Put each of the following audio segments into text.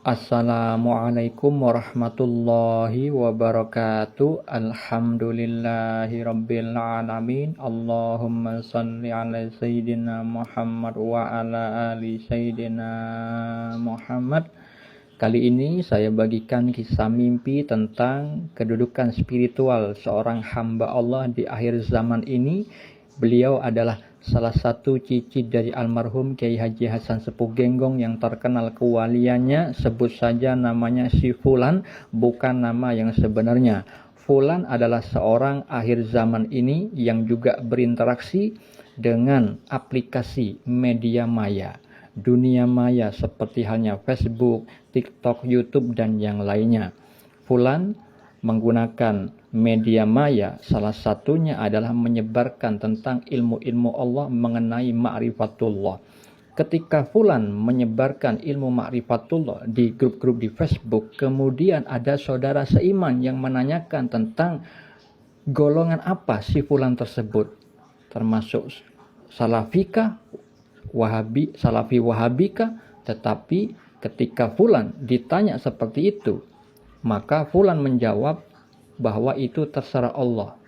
Assalamualaikum warahmatullahi wabarakatuh. Alhamdulillahi rabbil alamin. Allahumma salli ala sayyidina Muhammad wa ala ali sayyidina Muhammad. Kali ini saya bagikan kisah mimpi tentang kedudukan spiritual seorang hamba Allah di akhir zaman ini. Beliau adalah salah satu cicit dari almarhum Kiai Haji Hasan Sepuh Genggong yang terkenal kewaliannya. Sebut saja namanya si Fulan, bukan nama yang sebenarnya. Fulan adalah seorang akhir zaman ini yang juga berinteraksi dengan aplikasi media maya, dunia maya seperti halnya Facebook, TikTok, YouTube, dan yang lainnya. Fulan menggunakan media maya, salah satunya adalah menyebarkan tentang ilmu-ilmu Allah mengenai ma'rifatullah. Ketika Fulan menyebarkan ilmu ma'rifatullah di grup-grup di Facebook, kemudian ada saudara seiman yang menanyakan tentang golongan apa si Fulan tersebut, termasuk salafika, salafi wahabika. Tetapi ketika Fulan ditanya seperti itu, maka Fulan menjawab bahwa itu terserah Allah.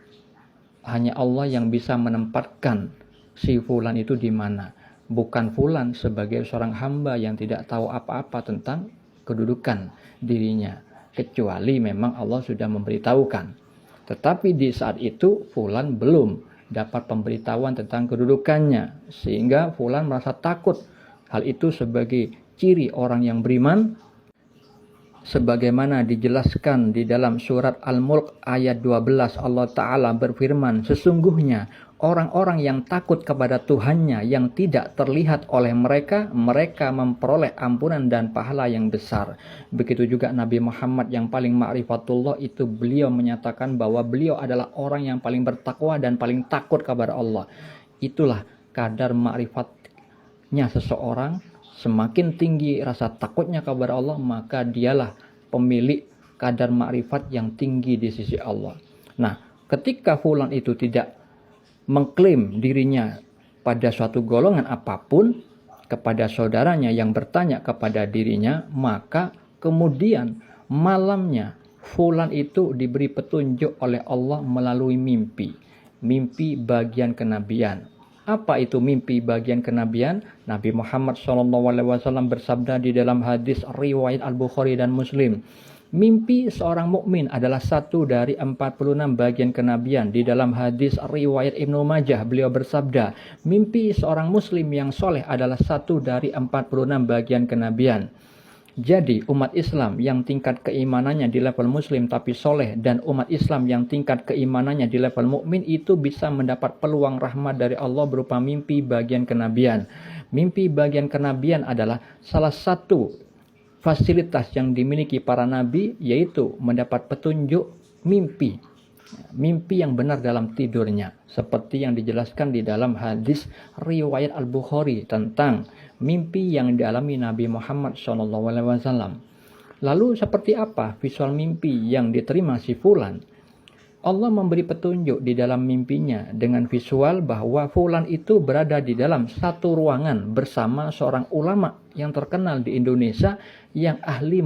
Hanya Allah yang bisa menempatkan si Fulan itu di mana. Bukan Fulan sebagai seorang hamba yang tidak tahu apa-apa tentang kedudukan dirinya, kecuali memang Allah sudah memberitahukan. Tetapi di saat itu Fulan belum dapat pemberitahuan tentang kedudukannya, sehingga Fulan merasa takut. Hal itu sebagai ciri orang yang beriman, sebagaimana dijelaskan di dalam surat Al-Mulk ayat 12. Allah Ta'ala berfirman, sesungguhnya orang-orang yang takut kepada Tuhannya yang tidak terlihat oleh mereka memperoleh ampunan dan pahala yang besar. Begitu juga Nabi Muhammad yang paling ma'rifatullah itu, beliau menyatakan bahwa beliau adalah orang yang paling bertakwa dan paling takut kepada Allah. Itulah kadar ma'rifatnya seseorang. Semakin tinggi rasa takutnya kepada Allah, maka dialah pemilik kadar makrifat yang tinggi di sisi Allah. Nah, ketika Fulan itu tidak mengklaim dirinya pada suatu golongan apapun kepada saudaranya yang bertanya kepada dirinya, maka kemudian malamnya Fulan itu diberi petunjuk oleh Allah melalui mimpi bagian kenabian. Apa itu mimpi bagian kenabian? Nabi Muhammad SAW bersabda di dalam hadis riwayat Al-Bukhari dan Muslim, mimpi seorang mukmin adalah satu dari 46 bagian kenabian. Di dalam hadis riwayat Ibnu Majah, beliau bersabda, mimpi seorang muslim yang soleh adalah satu dari 46 bagian kenabian. Jadi umat Islam yang tingkat keimanannya di level muslim tapi soleh, dan umat Islam yang tingkat keimanannya di level mukmin itu bisa mendapat peluang rahmat dari Allah berupa mimpi bagian kenabian. Mimpi bagian kenabian adalah salah satu fasilitas yang dimiliki para nabi, yaitu mendapat petunjuk mimpi yang benar dalam tidurnya, seperti yang dijelaskan di dalam hadis riwayat Al-Bukhari tentang mimpi yang dialami Nabi Muhammad SAW. Lalu seperti apa visual mimpi yang diterima si Fulan? Allah memberi petunjuk di dalam mimpinya dengan visual bahwa Fulan itu berada di dalam satu ruangan bersama seorang ulama yang terkenal di Indonesia yang ahli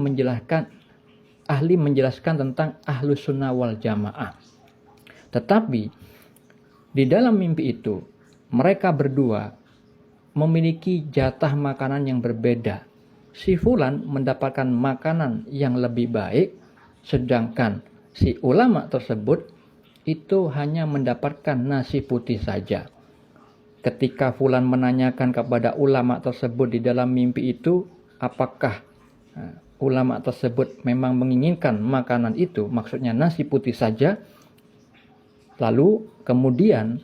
menjelaskan tentang Ahlus Sunnah wal Jamaah. Tetapi di dalam mimpi itu mereka berdua memiliki jatah makanan yang berbeda. Si Fulan mendapatkan makanan yang lebih baik, sedangkan si ulama tersebut itu hanya mendapatkan nasi putih saja. Ketika Fulan menanyakan kepada ulama tersebut di dalam mimpi itu, apakah ulama tersebut memang menginginkan makanan itu, maksudnya nasi putih saja. Lalu kemudian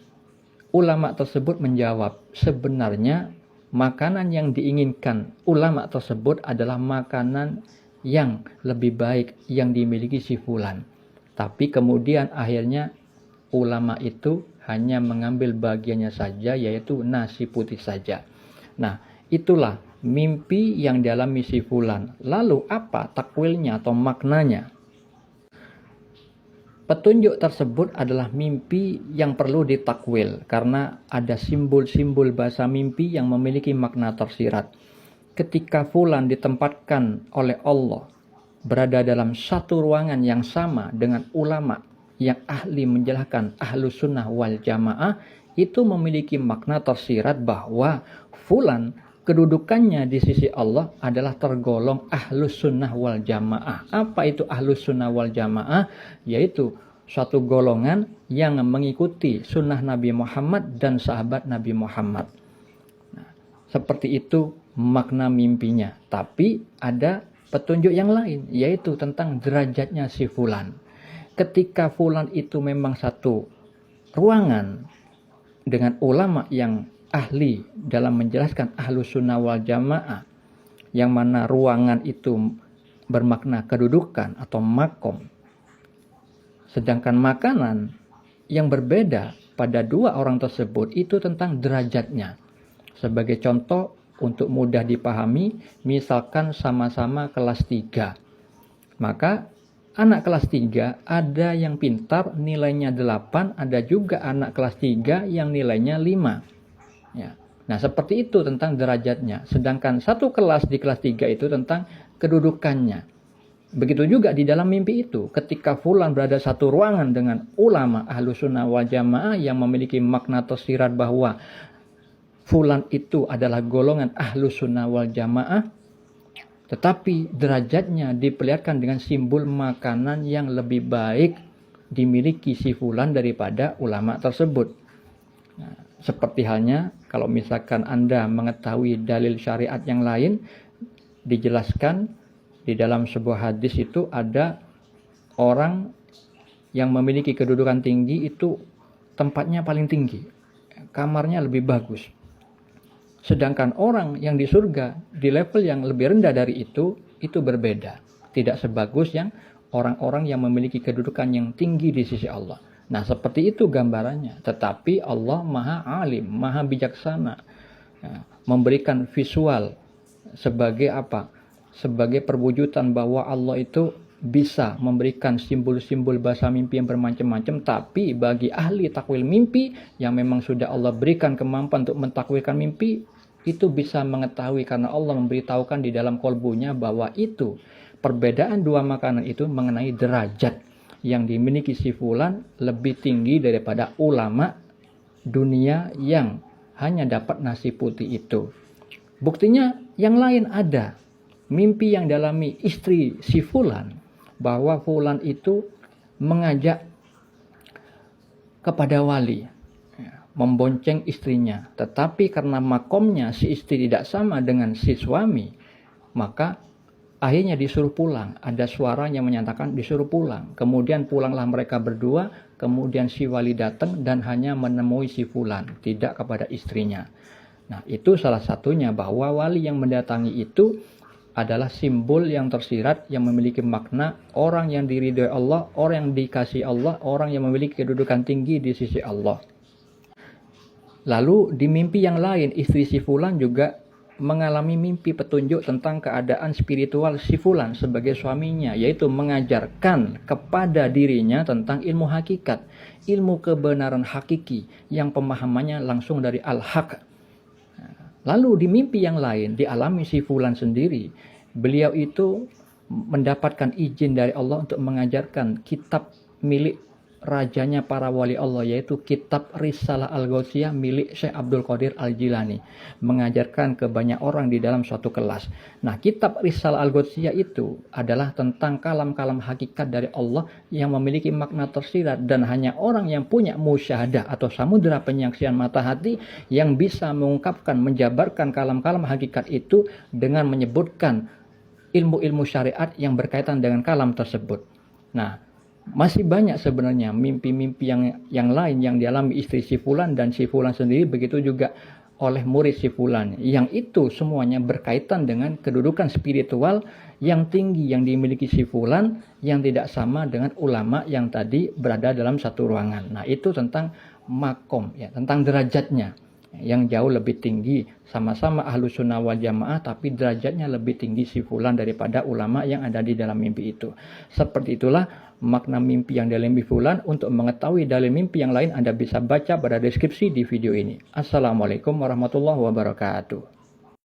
ulama tersebut menjawab, sebenarnya makanan yang diinginkan ulama tersebut adalah makanan yang lebih baik yang dimiliki si Fulan. Tapi kemudian akhirnya ulama itu hanya mengambil bagiannya saja, yaitu nasi putih saja. Nah, itulah mimpi yang dialami si Fulan. Lalu apa takwilnya atau maknanya? Petunjuk tersebut adalah mimpi yang perlu ditakwil karena ada simbol-simbol bahasa mimpi yang memiliki makna tersirat. ketika fulan ditempatkan oleh Allah berada dalam satu ruangan yang sama dengan ulama yang ahli menjelaskan ahlus sunnah wal jamaah, itu memiliki makna tersirat bahwa fulan kedudukannya di sisi Allah adalah tergolong ahlus sunnah wal jamaah. Apa itu ahlus sunnah wal jamaah? Yaitu suatu golongan yang mengikuti sunnah Nabi Muhammad dan sahabat Nabi Muhammad. Nah, seperti itu makna mimpinya. Tapi ada petunjuk yang lain, yaitu tentang derajatnya si fulan. Ketika fulan itu memang satu ruangan dengan ulama yang ahli dalam menjelaskan ahlus sunnah wal jamaah, yang mana ruangan itu bermakna kedudukan atau makom, sedangkan makanan yang berbeda pada dua orang tersebut itu tentang derajatnya. Sebagai contoh untuk mudah dipahami, misalkan sama-sama kelas 3, maka anak kelas 3 ada yang pintar nilainya 8, ada juga anak kelas 3 yang nilainya 5. Ya. Nah, seperti itu tentang derajatnya. Sedangkan satu kelas di kelas 3 itu tentang kedudukannya. Begitu juga di dalam mimpi itu. Ketika fulan berada satu ruangan dengan ulama ahlus sunnah wal jamaah yang memiliki makna tersirat bahwa fulan itu adalah golongan ahlus sunnah wal jamaah, tetapi derajatnya diperlihatkan dengan simbol makanan yang lebih baik dimiliki si fulan daripada ulama tersebut. Nah, seperti halnya kalau misalkan Anda mengetahui dalil syariat yang lain, dijelaskan di dalam sebuah hadis itu ada orang yang memiliki kedudukan tinggi itu tempatnya paling tinggi, kamarnya lebih bagus. Sedangkan orang yang di surga di level yang lebih rendah dari itu berbeda. Tidak sebagus yang orang-orang yang memiliki kedudukan yang tinggi di sisi Allah. Nah, seperti itu gambarannya. Tetapi Allah maha alim, maha bijaksana. Ya, memberikan visual sebagai apa? Sebagai perwujudan bahwa Allah itu bisa memberikan simbol-simbol bahasa mimpi yang bermacam-macam. Tapi bagi ahli takwil mimpi yang memang sudah Allah berikan kemampuan untuk mentakwilkan mimpi, itu bisa mengetahui karena Allah memberitahukan di dalam kolbunya bahwa itu perbedaan dua makanan itu mengenai derajat yang dimiliki si fulan lebih tinggi daripada ulama dunia yang hanya dapat nasi putih itu. Buktinya yang lain ada. Mimpi yang dialami istri si fulan, bahwa fulan itu mengajak kepada wali, membonceng istrinya. Tetapi karena makomnya si istri tidak sama dengan si suami, maka akhirnya disuruh pulang. Ada suara yang menyatakan disuruh pulang. Kemudian pulanglah mereka berdua, kemudian si wali datang dan hanya menemui si fulan, tidak kepada istrinya. Nah, itu salah satunya bahwa wali yang mendatangi itu adalah simbol yang tersirat yang memiliki makna orang yang diridhoi Allah, orang yang dikasihi Allah, orang yang memiliki kedudukan tinggi di sisi Allah. Lalu di mimpi yang lain, istri si fulan juga mengalami mimpi petunjuk tentang keadaan spiritual si fulan sebagai suaminya, yaitu mengajarkan kepada dirinya tentang ilmu hakikat, ilmu kebenaran hakiki yang pemahamannya langsung dari al-haq. Lalu di mimpi yang lain dialami si fulan sendiri, beliau itu mendapatkan izin dari Allah untuk mengajarkan kitab milik rajanya para wali Allah, yaitu kitab Risalah Al-Ghausiyah milik Syekh Abdul Qadir Al-Jilani, mengajarkan ke banyak orang di dalam suatu kelas. Nah, kitab Risalah Al-Ghausiyah itu adalah tentang kalam-kalam hakikat dari Allah yang memiliki makna tersirat, dan hanya orang yang punya musyahadah atau samudera penyaksian mata hati yang bisa mengungkapkan, menjabarkan kalam-kalam hakikat itu dengan menyebutkan ilmu-ilmu syariat yang berkaitan dengan kalam tersebut. Nah, masih banyak sebenarnya mimpi-mimpi yang lain yang dialami istri si fulan dan si fulan sendiri, begitu juga oleh murid si fulan, yang itu semuanya berkaitan dengan kedudukan spiritual yang tinggi yang dimiliki si fulan, yang tidak sama dengan ulama yang tadi berada dalam satu ruangan. Nah, itu tentang makom, ya, tentang derajatnya yang jauh lebih tinggi, sama-sama ahlus sunnah wal jamaah, tapi derajatnya lebih tinggi si fulan daripada ulama yang ada di dalam mimpi itu. Seperti itulah makna mimpi yang dalam mimpi fulan. Untuk mengetahui dalil mimpi yang lain, Anda bisa baca pada deskripsi di video ini. Assalamualaikum warahmatullahi wabarakatuh.